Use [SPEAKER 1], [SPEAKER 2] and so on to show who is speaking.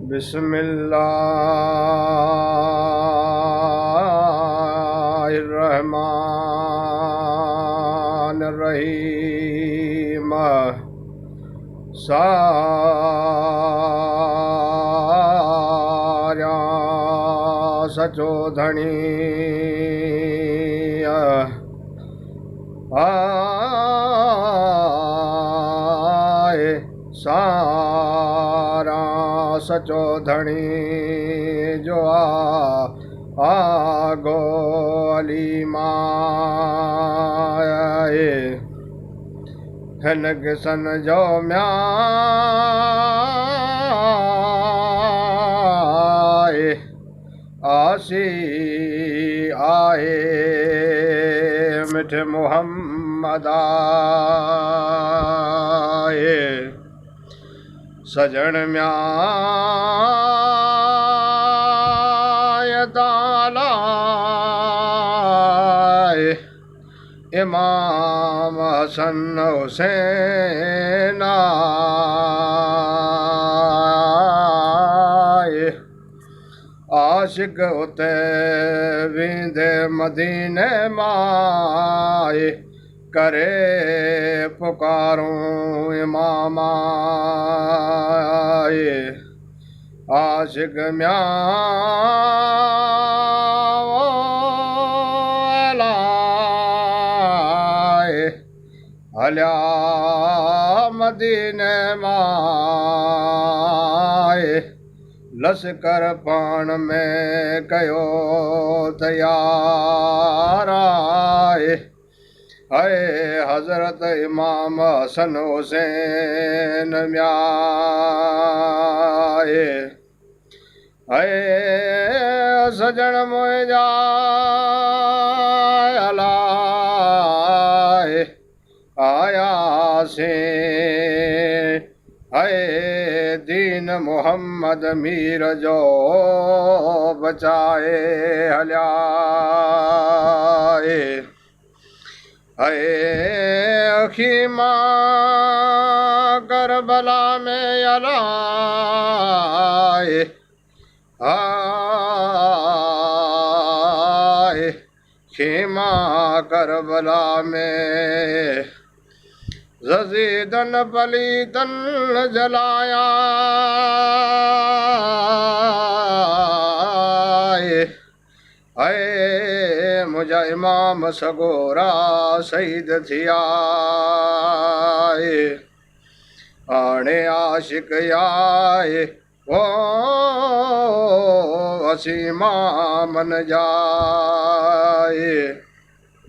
[SPEAKER 1] बिस्मिल्लाहिर्रहमानिर्रहीम। सारा सचो धणी आए, सारा सचो धणी जो आगो अलीमा हिन किसन जो म्याए आसी आए मिठ मुहम्मद आए सजण म्याए इमाम हसन हुसैन आए आशिक उते विंदे मदीने माए करे पुकारूं इमाम आए आशिक हल्या मदीने माए लश्कर पाण में कयो तयार आए है हज़रत इमाम हसन हुसैन म्याए है सजण मुंहिंजा अलाए आया से है दीन मोहम्मद मीर जो बचाए हल्या है अखीमा करबला में अलाए आए खीमा करबला में ज़ज़ीदन पलीतन जलाया है मुझा इमाम सगोरा शहीद थिया हाणे आशिक आए वो असीमा मन जाए।